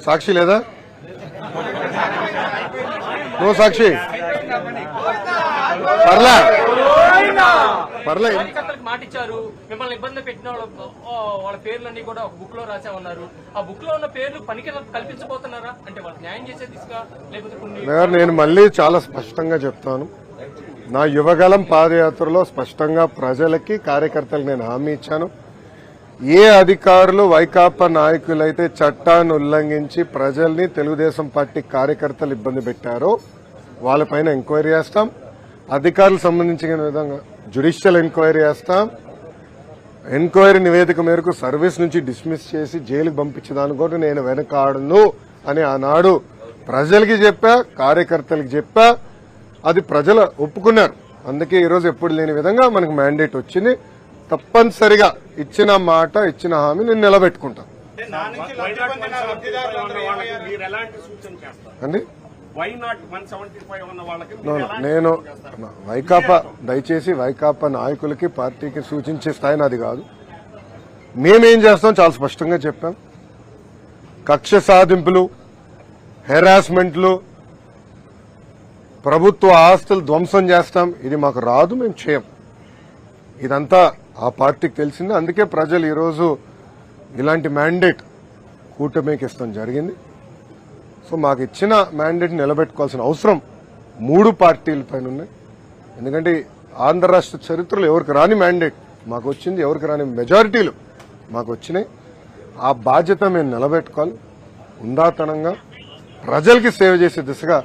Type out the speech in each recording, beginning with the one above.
సాక్షి లేదా? నువ్వు సాక్షి పర్లే మాట ఇచ్చారు, మిమ్మల్ని ఇబ్బంది పెట్టిన వాళ్ళ పేర్లన్నీ కూడా ఒక బుక్ లో రాసామన్నారు. ఆ బుక్ లో ఉన్న పేర్లు పనికి కల్పించబోతున్నారా? అంటే వాళ్ళకి న్యాయం చేసే దిశగా లేకపోతే నేను మళ్ళీ చాలా స్పష్టంగా చెప్తాను. నా యువగలం పాదయాత్రలో స్పష్టంగా ప్రజలకి కార్యకర్తలకు నేను హామీ ఇచ్చాను. ఏ అధికారులు వైకాపా నాయకులైతే చట్టాన్ని ఉల్లంఘించి ప్రజల్ని తెలుగుదేశం పార్టీ కార్యకర్తలు ఇబ్బంది పెట్టారో వాళ్ళపైన ఎంక్వైరీ చేస్తాం. అధికారులకు సంబంధించిన విధంగా జ్యుడిషియల్ ఎంక్వైరీ చేస్తాం. ఎంక్వైరీ నివేదిక మేరకు సర్వీస్ నుంచి డిస్మిస్ చేసి జైలుకు పంపించడానికి కూడా నేను వెనకాడను అని ఆనాడు ప్రజలకి చెప్పా, కార్యకర్తలకు చెప్పా. అది ప్రజలు ఒప్పుకున్నారు. అందుకే ఈరోజు ఎప్పుడు లేని విధంగా మనకు మ్యాండేట్ వచ్చింది. తప్పనిసరిగా ఇచ్చిన మాట, ఇచ్చిన హామీ నేను నిలబెట్టుకుంటాను అండి. నేను వైకాపా, దయచేసి వైకాపా నాయకులకి పార్టీకి సూచించే స్థాయి నాది కాదు. మేమేం చేస్తాం చాలా స్పష్టంగా చెప్పాం. కక్ష సాధింపులు, హెరాస్మెంట్లు, ప్రభుత్వ ఆస్తులు ధ్వంసం చేస్తాం, ఇది మాకు రాదు, మేము చేయం. ఇదంతా ఆ పార్టీకి తెలిసింది. అందుకే ప్రజలు ఈరోజు ఇలాంటి మ్యాండేట్ కూటమికి ఇస్తాం జరిగింది. సో మాకు ఇచ్చిన మ్యాండేట్ నిలబెట్టుకోవాల్సిన అవసరం 3 పార్టీలపైన ఉన్నాయి. ఎందుకంటే ఆంధ్ర రాష్ట్ర చరిత్రలో ఎవరికి రాని మ్యాండేట్ మాకు వచ్చింది, ఎవరికి రాని మెజారిటీలు మాకు వచ్చినాయి. ఆ బాధ్యత మేము నిలబెట్టుకోవాలి. ఉందాతనంగా ప్రజలకి సేవ చేసే దిశగా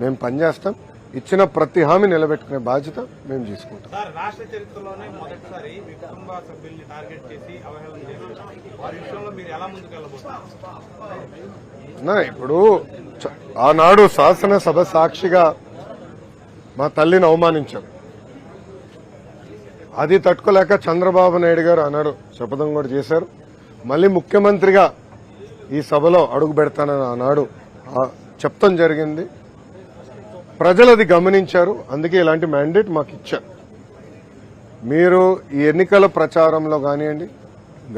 మేము పనిచేస్తాం. ఇచ్చిన ప్రతి హామీ నిలబెట్టుకునే బాధ్యత మేము తీసుకుంటాం. రాష్ట్ర చరిత్రలోనే మొదటిసారి మీ కుటుంబ సభ్యుల్ని టార్గెట్ చేసి అవహేళన చేశారు. వారి విషయంలో మీరు ఎలా ముందుకు వెళ్ళబోతున్నారు? ఇప్పుడు ఆనాడు శాసనసభ సాక్షిగా మా తల్లిని అవమానించారు. అది తట్టుకోలేక చంద్రబాబు నాయుడు గారు ఆనాడు శపథం కూడా చేశారు. మళ్లీ ముఖ్యమంత్రిగా ఈ సభలో అడుగు పెడతానని ఆనాడు చెప్తాం జరిగింది. ప్రజలు అది గమనించారు. అందుకే ఇలాంటి మ్యాండేట్ మాకు ఇచ్చారు. మీరు ఈ ఎన్నికల ప్రచారంలో కానివ్వండి,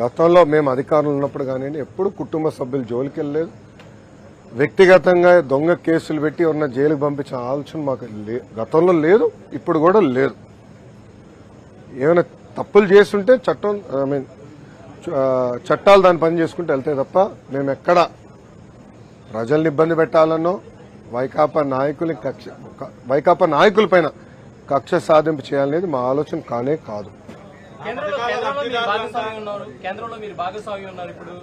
గతంలో మేము అధికారంలో ఉన్నప్పుడు కానివ్వండి, ఎప్పుడు కుటుంబ సభ్యులు జోలికి వెళ్ళలేదు. వ్యక్తిగతంగా దొంగ కేసులు పెట్టి ఉన్న జైలుకు పంపించిన ఆలోచన మాకు గతంలో లేదు, ఇప్పుడు కూడా లేదు. ఏమైనా తప్పులు చేస్తుంటే చట్టాలు దాని పని చేసుకుంటూ వెళ్తే తప్ప మేము ఎక్కడ ప్రజల్ని ఇబ్బంది పెట్టాలనో వైకాపా నాయకులపైన కక్ష సాధింపు చేయాలనేది మా ఆలోచన కానే కాదు. కేంద్రంలో మీరు భాగస్వామి ఉన్నారు. ఇప్పుడు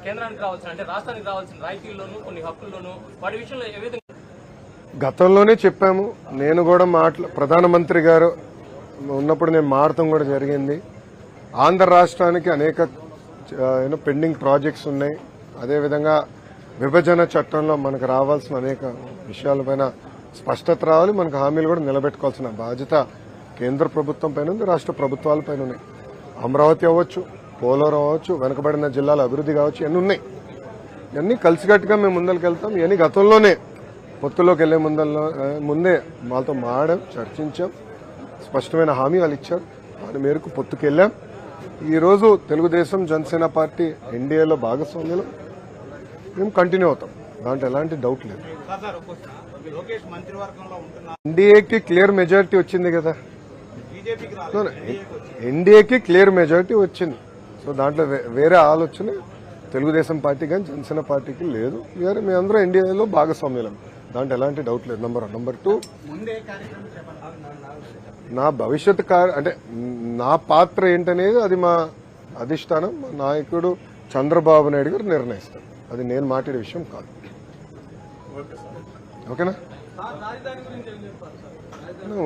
కేంద్రానికి రావాల్సిన, అంటే రాష్ట్రానికి రావాల్సిన రాయితీల్లోనూ కొన్ని హక్కుల్లోనూ వాటి విషయంలో ఏ విధంగా గతంలోనే చెప్పాము. నేను కూడా ప్రధానమంత్రి గారు ఉన్నప్పుడు నేను మాట్లాడటం కూడా జరిగింది. ఆంధ్ర రాష్ట్రానికి అనేక పెండింగ్ ప్రాజెక్ట్స్ ఉన్నాయి. అదేవిధంగా విభజన చట్టంలో మనకు రావాల్సిన అనేక విషయాలపైన స్పష్టత రావాలి. మనకు హామీలు కూడా నిలబెట్టుకోవాల్సిన బాధ్యత కేంద్ర ప్రభుత్వం పైన ఉంది, రాష్ట్ర ప్రభుత్వాలపైన ఉన్నాయి. అమరావతి అవ్వచ్చు, పోలవరం అవ్వచ్చు, వెనుకబడిన జిల్లాల అభివృద్ధి కావచ్చు, ఇవన్నీ ఉన్నాయి. ఇవన్నీ కలిసికట్టుగా మేము ముందరికి వెళ్తాం. ఇవన్నీ గతంలోనే పొత్తులోకి వెళ్లే ముందే మాతో మాడాం, చర్చించాం, స్పష్టమైన హామీ వాళ్ళు ఇచ్చారు. దాని మేరకు పొత్తుకెళ్లాం. ఈరోజు తెలుగుదేశం, జనసేన పార్టీ ఎన్డీఏలో భాగస్వామ్యంలో మేము కంటిన్యూ అవుతాం. దాంట్లో ఎలాంటి డౌట్ లేదు. ఎన్డీఏకి క్లియర్ మెజారిటీ వచ్చింది కదా, ఎన్డీఏకి క్లియర్ మెజారిటీ వచ్చింది. సో దాంట్లో వేరే ఆలోచన తెలుగుదేశం పార్టీ కానీ జనసేన పార్టీకి లేదు. మీ అందరూ ఎన్డీఏలో భాగస్వామ్యం, దాంట్లో ఎలాంటి డౌట్ లేదు. నంబర్ 1. నంబర్ 2, నా భవిష్యత్ అంటే నా పాత్ర ఏంటనేది అది మా అధిష్టానం, మా నాయకుడు చంద్రబాబు నాయుడు గారు నిర్ణయిస్తారు. అది నేను మాట్లాడే విషయం కాదు. ఓకేనా?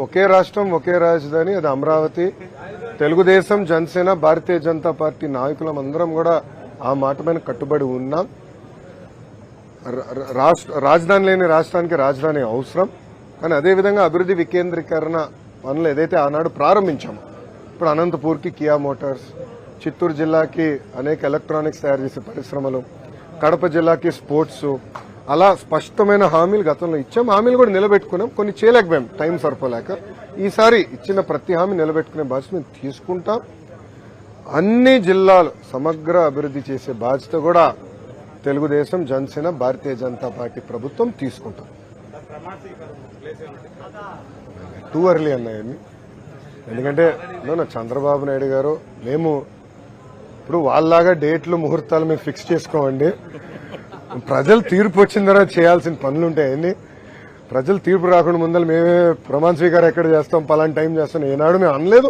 ఒకే రాష్ట్రం, ఒకే రాజధాని, అది అమరావతి. తెలుగుదేశం, జనసేన, భారతీయ జనతా పార్టీ నాయకులం అందరం కూడా ఆ మాట పైన కట్టుబడి ఉన్నాం. రాజధాని లేని రాష్ట్రానికి రాజధాని అవసరం. కానీ అదేవిధంగా అభివృద్ధి వికేంద్రీకరణ పనులు ఏదైతే ఆనాడు ప్రారంభించామో, ఇప్పుడు అనంతపూర్కి కియా మోటార్స్, చిత్తూరు జిల్లాకి అనేక ఎలక్ట్రానిక్స్ తయారు చేసే పరిశ్రమలు, కడప జిల్లాకి స్పోర్ట్స్, అలా స్పష్టమైన హామీలు గతంలో ఇచ్చాం. హామీలు కూడా నిలబెట్టుకున్నాం. కొన్ని చేయలేకపోయాం, టైం సరిపోలేక. ఈసారి ఇచ్చిన ప్రతి హామీ నిలబెట్టుకునే బాధ్యత మేము తీసుకుంటాం. అన్ని జిల్లాలు సమగ్ర అభివృద్ధి చేసే బాధ్యత కూడా తెలుగుదేశం, జనసేన, భారతీయ జనతా పార్టీ ప్రభుత్వం తీసుకుంటాం. ప్రమాణ స్వీకారం ప్లేస్ ఏమంటే టూ అర్లీ అన్నాయన్ని. ఎందుకంటే చంద్రబాబు నాయుడు గారు మేము ఇప్పుడు వాళ్ళలాగా డేట్లు ముహూర్తాలు మేము ఫిక్స్ చేసుకోమండి. ప్రజలు తీర్పు వచ్చిన తర్వాత చేయాల్సిన పనులు ఉంటాయని. ప్రజలు తీర్పు రాకుండా ముందర మేమే ప్రమాణ స్వీకారం ఎక్కడ చేస్తాం, పలానా టైం చేస్తాం ఏనాడు మేము అనలేదు,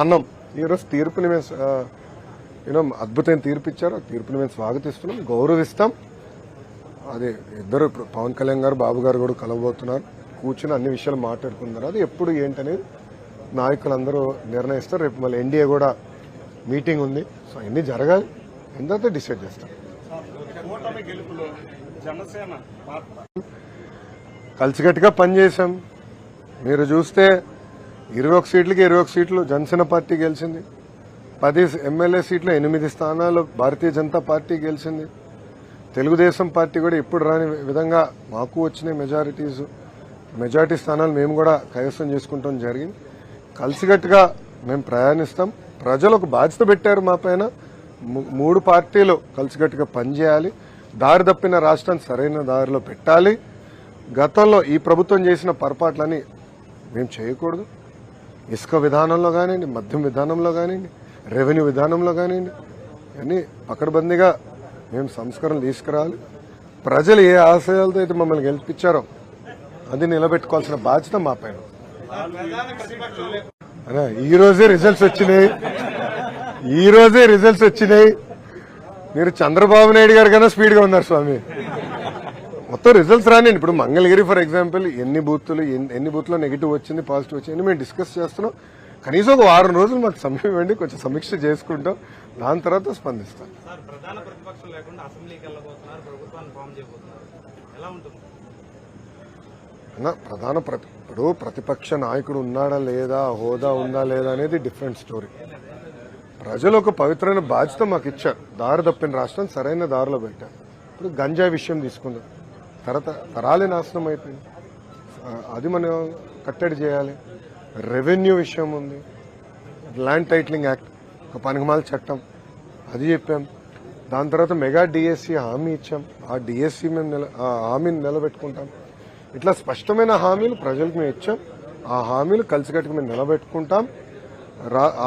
అన్నాం. ఈరోజు తీర్పుని మేము అద్భుతమైన తీర్పు ఇచ్చారు. ఆ తీర్పుని మేము స్వాగతిస్తున్నాం, గౌరవిస్తాం. అది ఇద్దరు పవన్ కళ్యాణ్ గారు, బాబు గారు కూడా కలవబోతున్నారు. కూర్చుని అన్ని విషయాలు మాట్లాడుకున్నారు. అది ఎప్పుడు ఏంటనేది నాయకులందరూ నిర్ణయిస్తారు. రేపు మళ్ళీ ఎన్డీఏ కూడా మీటింగ్ ఉంది. సో అన్ని జరగాలి, తర్వాత డిసైడ్ చేస్తాం. కూటమి గెలుపులో జనసేన కలిసికట్టుగా పనిచేశాం. మీరు చూస్తే 21 సీట్లకి 21 సీట్లు జనసేన పార్టీ గెలిచింది. 10 ఎమ్మెల్యే సీట్లు 8 స్థానాలు భారతీయ జనతా పార్టీ గెలిచింది. తెలుగుదేశం పార్టీ కూడా ఎప్పుడు రాని విధంగా మాకు వచ్చిన మెజారిటీ స్థానాలు మేము కూడా కైవసం చేసుకుంటాం జరిగింది. కలిసికట్టుగా మేము ప్రయాణిస్తాం. ప్రజలు ఒక బాధ్యత పెట్టారు మా పైన. 3 పార్టీలు కలిసికట్టుగా పనిచేయాలి. దారి తప్పిన రాష్ట్రాన్ని సరైన దారిలో పెట్టాలి. గతంలో ఈ ప్రభుత్వం చేసిన పొరపాట్లని మేము చేయకూడదు. ఇసుక విధానంలో కానివ్వండి, మద్యం విధానంలో కానివ్వండి, రెవెన్యూ విధానంలో కానివ్వండి, అన్నీ పకడ్బందీగా మేము సంస్కరణలు తీసుకురావాలి. ప్రజలు ఏ ఆశయాలతో అయితే మమ్మల్ని గెలిపించారో అది నిలబెట్టుకోవాల్సిన బాధ్యత మా పైన. ఈ రోజే రిజల్ట్స్ వచ్చినాయి. మీరు చంద్రబాబు నాయుడు గారు కన్నా స్పీడ్ గా ఉన్నారు స్వామి. మొత్తం రిజల్ట్స్ రానివ్వండి. ఇప్పుడు మంగళగిరి ఫర్ ఎగ్జాంపుల్ ఎన్ని బూత్లో నెగిటివ్ వచ్చింది, పాజిటివ్ వచ్చింది మేము డిస్కస్ చేస్తున్నాం. కనీసం ఒక 6 రోజులు మాకు సమయం ఇవ్వండి, కొంచెం సమీక్ష చేసుకుంటాం. దాని తర్వాత స్పందిస్తాం. సార్ ప్రధాన ప్రతిపక్షం లేకుండా అసెంబ్లీకి వెళ్ళబోతున్నారు, ప్రభుత్వాన్ని ఫామ్ చేయబోతున్నారు, ఎలా ఉంటుంది? ఇప్పుడు ప్రతిపక్ష నాయకుడు ఉన్నాడా లేదా, హోదా ఉందా లేదా అనేది డిఫరెంట్ స్టోరీ. ప్రజలు ఒక పవిత్రమైన బాధ్యత మాకు ఇచ్చారు. దారి తప్పిన రాష్ట్రం సరైన దారిలో పెట్టారు. ఇప్పుడు గంజాయి విషయం తీసుకుందాం. తరాలే నాశనం అయిపోయింది. అది మనం కట్టడి చేయాలి. రెవెన్యూ విషయం ఉంది, ల్యాండ్ టైటిలింగ్ యాక్ట్, ఒక పనికిమాల చట్టం, అది చెప్పాం. దాని తర్వాత మెగా డిఎస్సి హామీ ఇచ్చాం. ఆ డిఎస్సి మేము హామీని నిలబెట్టుకుంటాం. ఇట్లా స్పష్టమైన హామీలు ప్రజలకు మేము ఇచ్చాం. ఆ హామీలు కలిసికట్టుకు మేము నిలబెట్టుకుంటాం.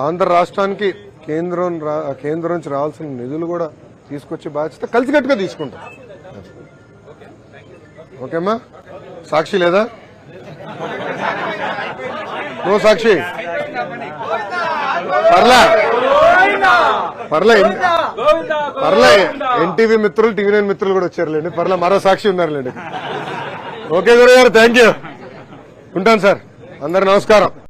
ఆంధ్ర రాష్ట్రానికి కేంద్రం నుంచి రావాల్సిన నిధులు కూడా తీసుకొచ్చే బాధ్యత కలిసికట్టుగా తీసుకుంటాం. ఓకేమ్మా? సాక్షి లేదా? నో సాక్షి. పర్లే ఎన్టీవీ మిత్రులు, టీవీ9 మిత్రులు కూడా వచ్చారులేండి. పర్లే మరో సాక్షి ఉన్నారులేండి. ఓకే గురుగారు, థ్యాంక్ యూ. ఉంటాను సార్. అందరు నమస్కారం.